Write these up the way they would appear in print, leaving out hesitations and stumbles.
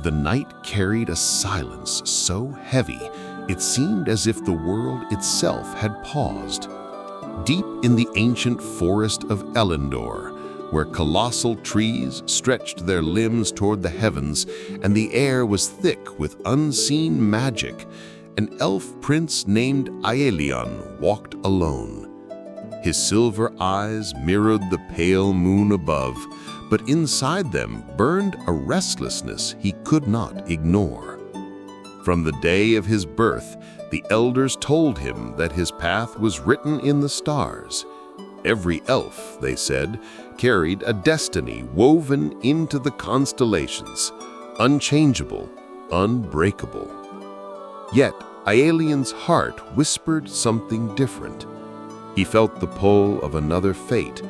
The night carried a silence so heavy it seemed as if the world itself had paused. Deep in the ancient forest of Elendor, where colossal trees stretched their limbs toward the heavens and the air was thick with unseen magic, an elf prince named Aelion walked alone. His silver eyes mirrored the pale moon above, but inside them burned a restlessness he could not ignore. From the day of his birth, the elders told him that his path was written in the stars. Every elf, they said, carried a destiny woven into the constellations, unchangeable, unbreakable. Yet Aelion's heart whispered something different. He felt the pull of another fate,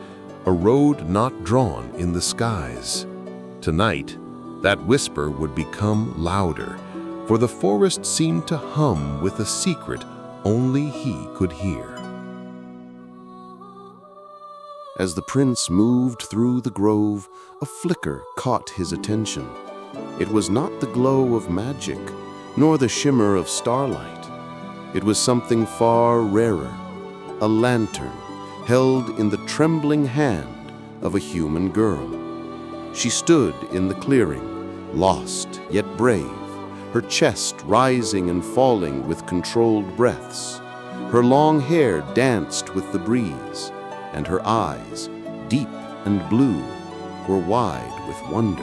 a road not drawn in the skies. Tonight, that whisper would become louder, for the forest seemed to hum with a secret only he could hear. As the prince moved through the grove, a flicker caught his attention. It was not the glow of magic, nor the shimmer of starlight. It was something far rarer, a lantern held in the trembling hand of a human girl. She stood in the clearing, lost yet brave, her chest rising and falling with controlled breaths. Her long hair danced with the breeze, and her eyes, deep and blue, were wide with wonder.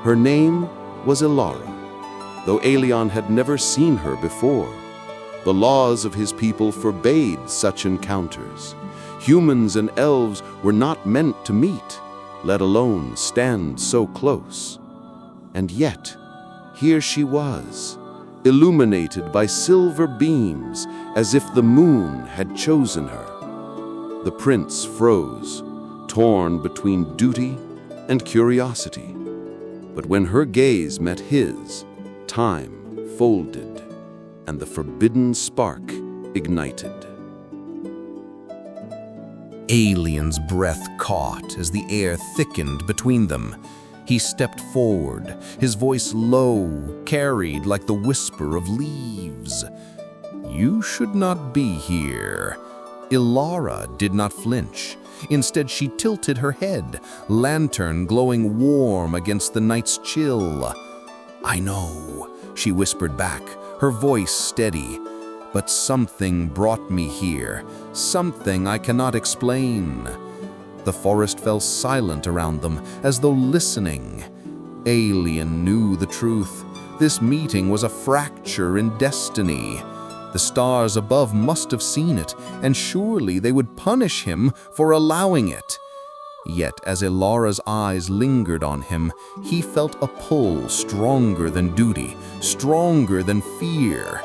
Her name was Elara, though Aelion had never seen her before. The laws of his people forbade such encounters. Humans and elves were not meant to meet, let alone stand so close. And yet, here she was, illuminated by silver beams as if the moon had chosen her. The prince froze, torn between duty and curiosity. But when her gaze met his, time folded, and the forbidden spark ignited. Aelion's breath caught as the air thickened between them. He stepped forward, his voice low, carried like the whisper of leaves. "You should not be here." Elara did not flinch. Instead, she tilted her head, lantern glowing warm against the night's chill. "I know," she whispered back, her voice steady. "But something brought me here, something I cannot explain." The forest fell silent around them, as though listening. Aelion knew the truth. This meeting was a fracture in destiny. The stars above must have seen it, and surely they would punish him for allowing it. Yet as Elara's eyes lingered on him, he felt a pull stronger than duty, stronger than fear.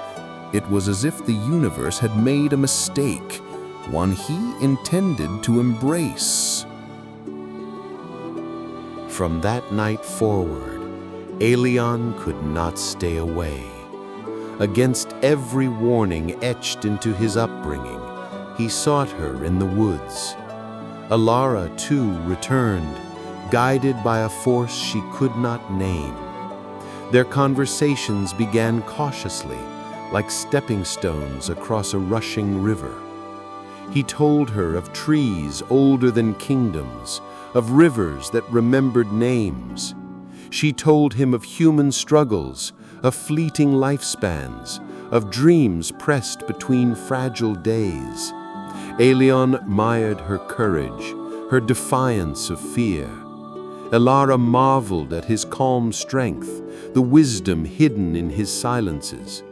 It was as if the universe had made a mistake, one he intended to embrace. From that night forward, Aelion could not stay away. Against every warning etched into his upbringing, he sought her in the woods. Elara, too, returned, guided by a force she could not name. Their conversations began cautiously, like stepping stones across a rushing river. He told her of trees older than kingdoms, of rivers that remembered names. She told him of human struggles, of fleeting lifespans, of dreams pressed between fragile days. Aelion admired her courage, her defiance of fear. Elara marveled at his calm strength, the wisdom hidden in his silences.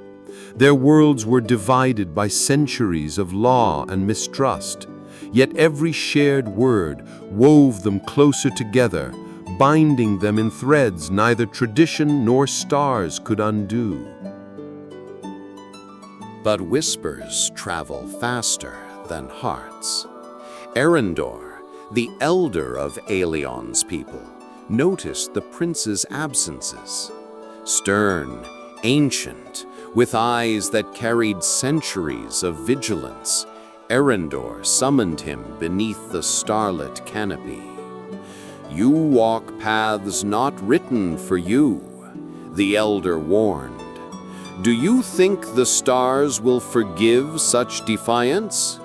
Their worlds were divided by centuries of law and mistrust, yet every shared word wove them closer together, binding them in threads neither tradition nor stars could undo. But whispers travel faster than hearts. Erendor, the elder of Aelion's people, noticed the prince's absences. Stern, ancient, with eyes that carried centuries of vigilance, Erendor summoned him beneath the starlit canopy. "You walk paths not written for you," the elder warned. "Do you think the stars will forgive such defiance?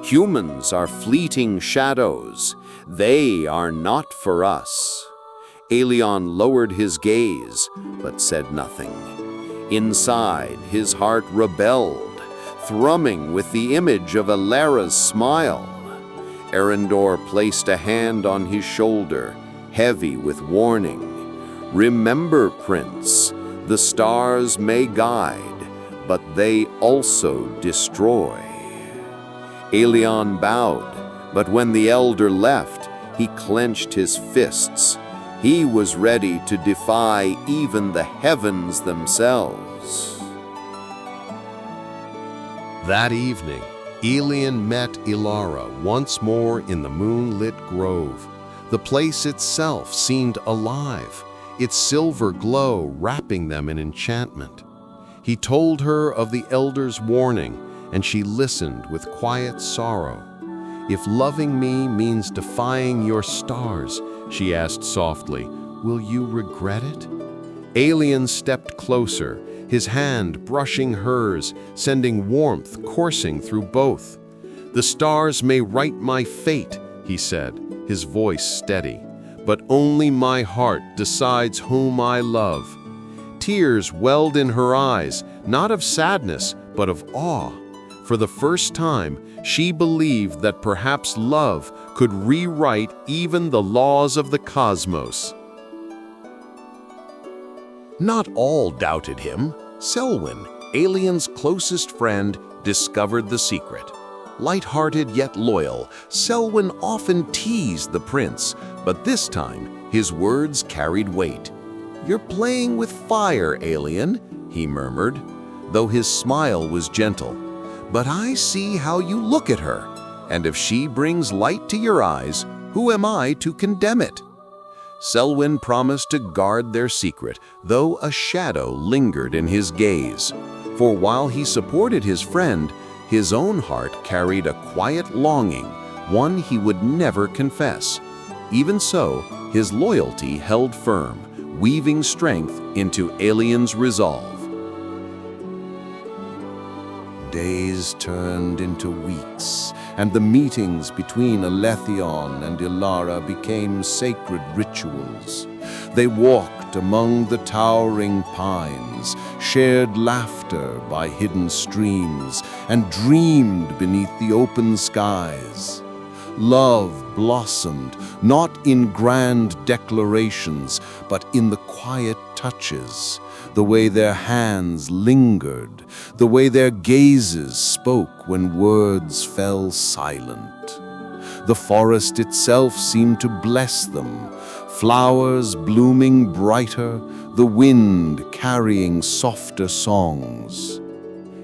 Humans are fleeting shadows. They are not for us." Aelion lowered his gaze, but said nothing. Inside, his heart rebelled, thrumming with the image of Elara's smile. Arendor placed a hand on his shoulder, heavy with warning. "Remember, Prince, the stars may guide, but they also destroy." Aelion bowed, but when the elder left, he clenched his fists. He was ready to defy even the heavens themselves. That evening, Aelion met Elara once more in the Moonlit Grove. The place itself seemed alive, its silver glow wrapping them in enchantment. He told her of the elder's warning, and she listened with quiet sorrow. "If loving me means defying your stars," she asked softly, "will you regret it?" Aelion stepped closer, his hand brushing hers, sending warmth coursing through both. "The stars may write my fate," he said, his voice steady, "but only my heart decides whom I love." Tears welled in her eyes, not of sadness, but of awe. For the first time, she believed that perhaps love could rewrite even the laws of the cosmos. Not all doubted him. Selwyn, Aelion's closest friend, discovered the secret. Light-hearted yet loyal, Selwyn often teased the prince, but this time his words carried weight. "You're playing with fire, Aelion," he murmured, though his smile was gentle. "But I see how you look at her, and if she brings light to your eyes, who am I to condemn it?" Selwyn promised to guard their secret, though a shadow lingered in his gaze. For while he supported his friend, his own heart carried a quiet longing, one he would never confess. Even so, his loyalty held firm, weaving strength into Aelion's resolve. Days turned into weeks, and the meetings between Aelion and Elara became sacred rituals. They walked among the towering pines, shared laughter by hidden streams, and dreamed beneath the open skies. Love blossomed, not in grand declarations, but in the quiet touches, the way their hands lingered, the way their gazes spoke when words fell silent. The forest itself seemed to bless them, flowers blooming brighter, the wind carrying softer songs.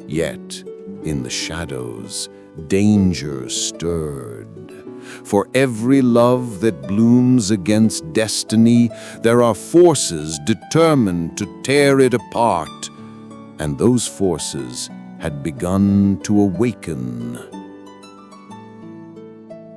Yet, in the shadows, danger stirred. For every love that blooms against destiny, there are forces determined to tear it apart. And those forces had begun to awaken.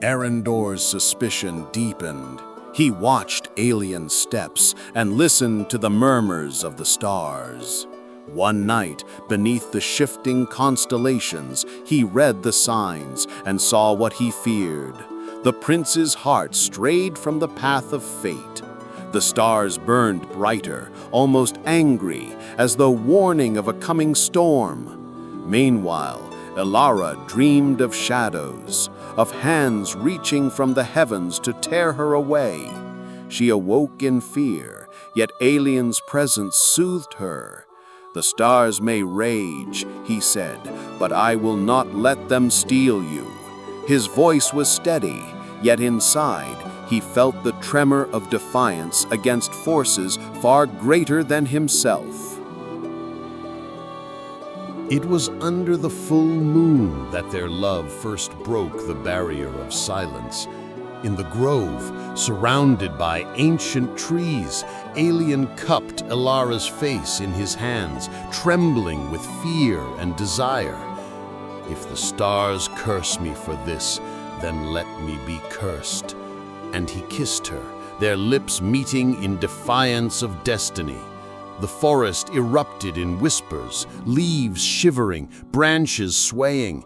Arendor's suspicion deepened. He watched Aelion's steps and listened to the murmurs of the stars. One night, beneath the shifting constellations, he read the signs and saw what he feared. The prince's heart strayed from the path of fate. The stars burned brighter, almost angry, as though warning of a coming storm. Meanwhile, Elara dreamed of shadows, of hands reaching from the heavens to tear her away. She awoke in fear, yet Aelion's presence soothed her. "The stars may rage," he said, "but I will not let them steal you." His voice was steady, yet inside he felt the tremor of defiance against forces far greater than himself. It was under the full moon that their love first broke the barrier of silence. In the grove, surrounded by ancient trees, Aelion cupped Elara's face in his hands, trembling with fear and desire. "If the stars curse me for this, then let me be cursed." And he kissed her, their lips meeting in defiance of destiny. The forest erupted in whispers, leaves shivering, branches swaying.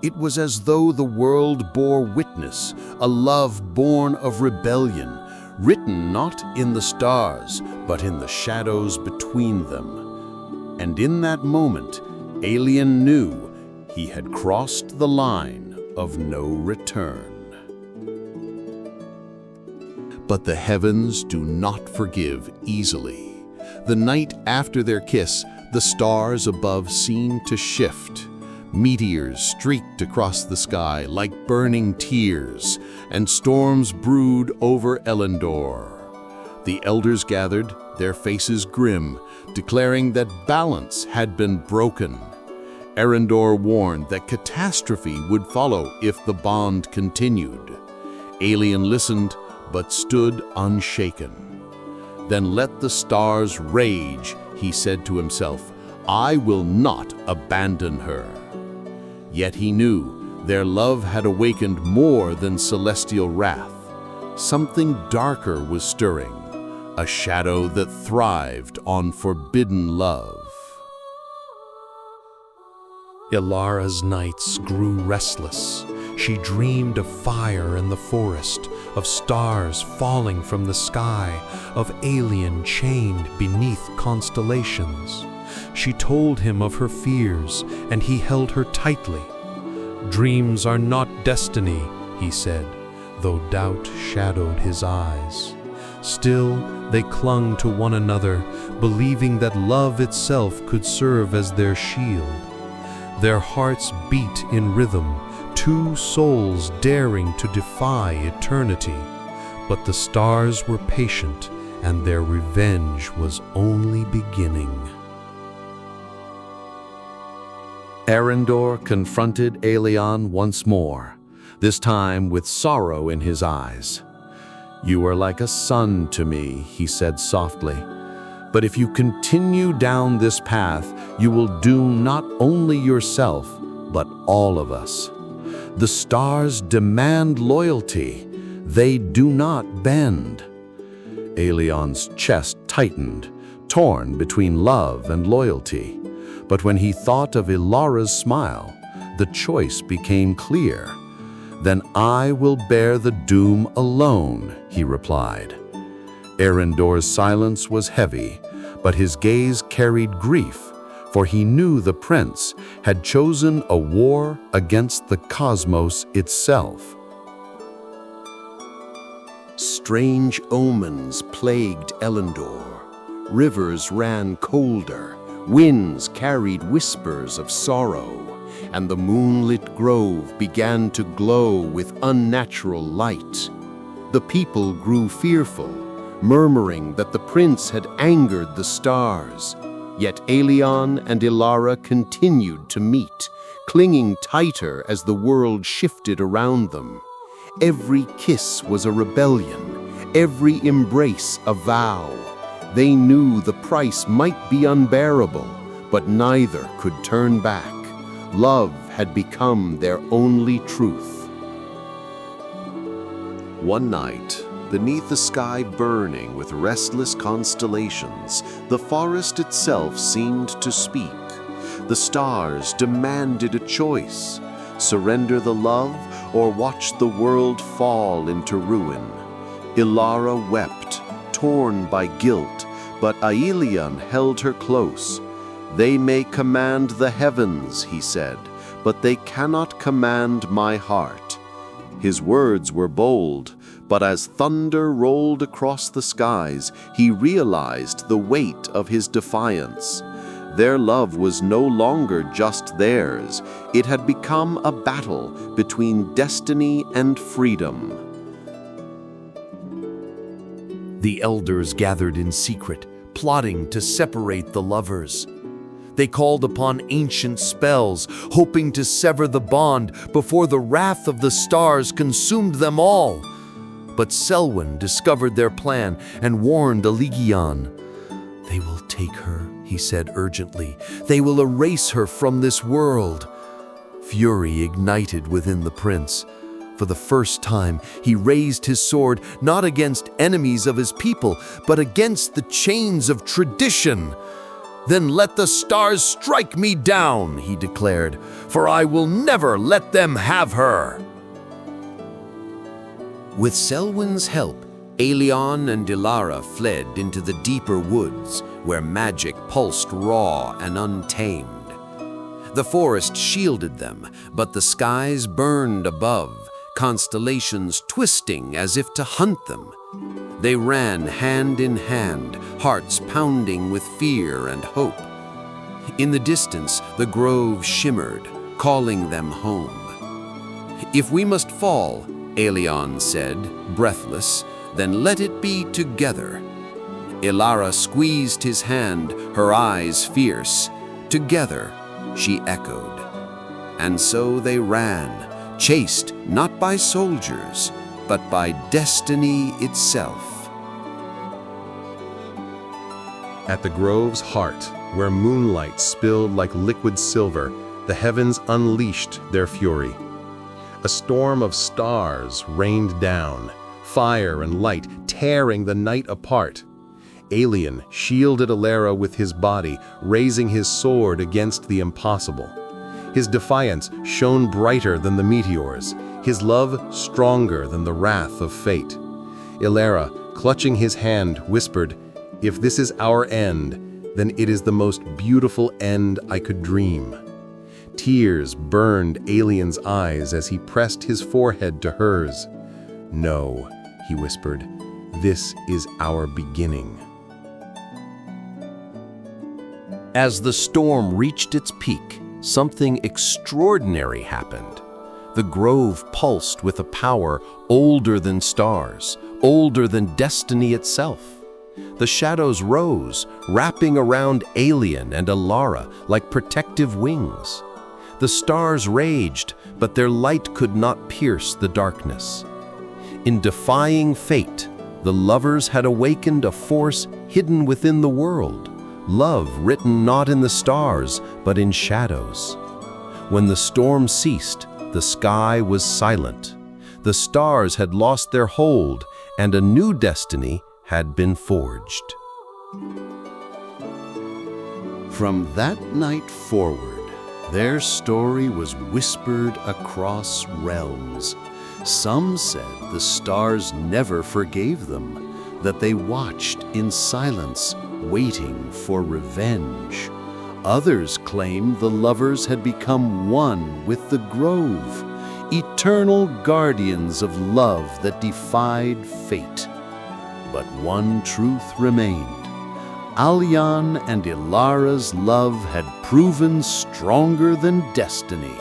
It was as though the world bore witness, a love born of rebellion, written not in the stars, but in the shadows between them. And in that moment, Aelion knew he had crossed the line of no return. But the heavens do not forgive easily. The night after their kiss, the stars above seemed to shift. Meteors streaked across the sky like burning tears, and storms brewed over Elendor. The elders gathered, their faces grim, declaring that balance had been broken. Elendor warned that catastrophe would follow if the bond continued. Aelion listened, but stood unshaken. "Then let the stars rage," he said to himself. "I will not abandon her." Yet he knew their love had awakened more than celestial wrath. Something darker was stirring, a shadow that thrived on forbidden love. Elara's nights grew restless. She dreamed of fire in the forest, of stars falling from the sky, of Aelion chained beneath constellations. She told him of her fears, and he held her tightly. "Dreams are not destiny," he said, though doubt shadowed his eyes. Still, they clung to one another, believing that love itself could serve as their shield. Their hearts beat in rhythm, two souls daring to defy eternity. But the stars were patient, and their revenge was only beginning. Elendor confronted Aelion once more, this time with sorrow in his eyes. "You are like a son to me," he said softly. "But if you continue down this path, you will doom not only yourself, but all of us. The stars demand loyalty. They do not bend." Aelion's chest tightened, torn between love and loyalty. But when he thought of Elara's smile, the choice became clear. "Then I will bear the doom alone," he replied. Elendor's silence was heavy, but his gaze carried grief, for he knew the prince had chosen a war against the cosmos itself. Strange omens plagued Elendor. Rivers ran colder, winds carried whispers of sorrow, and the moonlit grove began to glow with unnatural light. The people grew fearful, murmuring that the prince had angered the stars. Yet Aelion and Elara continued to meet, clinging tighter as the world shifted around them. Every kiss was a rebellion, every embrace a vow. They knew the price might be unbearable, but neither could turn back. Love had become their only truth. One night, beneath a sky burning with restless constellations, the forest itself seemed to speak. The stars demanded a choice: surrender the love or watch the world fall into ruin. Elara wept, torn by guilt, but Aelion held her close. "They may command the heavens," he said, "but they cannot command my heart." His words were bold, but as thunder rolled across the skies, he realized the weight of his defiance. Their love was no longer just theirs. It had become a battle between destiny and freedom. The elders gathered in secret, plotting to separate the lovers. They called upon ancient spells, hoping to sever the bond before the wrath of the stars consumed them all. But Selwyn discovered their plan and warned Aelion. "They will take her," he said urgently. "They will erase her from this world." Fury ignited within the prince. For the first time, he raised his sword not against enemies of his people, but against the chains of tradition. "Then let the stars strike me down," he declared, "for I will never let them have her." With Selwyn's help, Aelion and Elara fled into the deeper woods, where magic pulsed raw and untamed. The forest shielded them, but the skies burned above, constellations twisting as if to hunt them. They ran hand in hand, hearts pounding with fear and hope. In the distance, the grove shimmered, calling them home. "If we must fall," Aelion said, breathless, "then let it be together." Elara squeezed his hand, her eyes fierce. "Together," she echoed. And so they ran, chased not by soldiers, but by destiny itself. At the grove's heart, where moonlight spilled like liquid silver, the heavens unleashed their fury. A storm of stars rained down, fire and light tearing the night apart. Aelion shielded Elara with his body, raising his sword against the impossible. His defiance shone brighter than the meteors, his love stronger than the wrath of fate. Elara, clutching his hand, whispered, "If this is our end, then it is the most beautiful end I could dream." Tears burned Aelion's eyes as he pressed his forehead to hers. "No," he whispered, "this is our beginning." As the storm reached its peak, something extraordinary happened. The grove pulsed with a power older than stars, older than destiny itself. The shadows rose, wrapping around Aelion and Elara like protective wings. The stars raged, but their light could not pierce the darkness. In defying fate, the lovers had awakened a force hidden within the world, love written not in the stars, but in shadows. When the storm ceased, the sky was silent. The stars had lost their hold, and a new destiny had been forged. From that night forward, their story was whispered across realms. Some said the stars never forgave them, that they watched in silence, waiting for revenge. Others claimed the lovers had become one with the grove, eternal guardians of love that defied fate. But one truth remained. Aelion and Elara's love had proven stronger than destiny.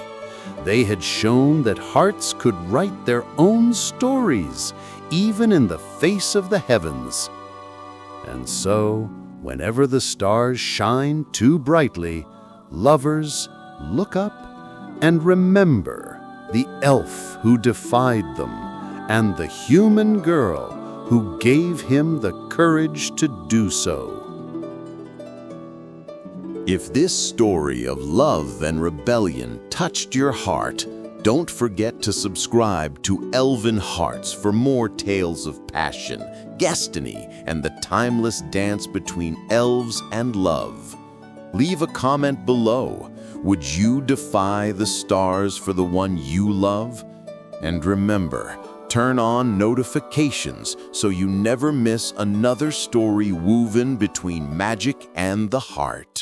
They had shown that hearts could write their own stories, even in the face of the heavens. And so, whenever the stars shine too brightly, lovers, look up and remember the elf who defied them and the human girl who gave him the courage to do so. If this story of love and rebellion touched your heart, don't forget to subscribe to Elven Hearts for more tales of passion, destiny, and the timeless dance between elves and love. Leave a comment below. Would you defy the stars for the one you love? And remember, turn on notifications so you never miss another story woven between magic and the heart.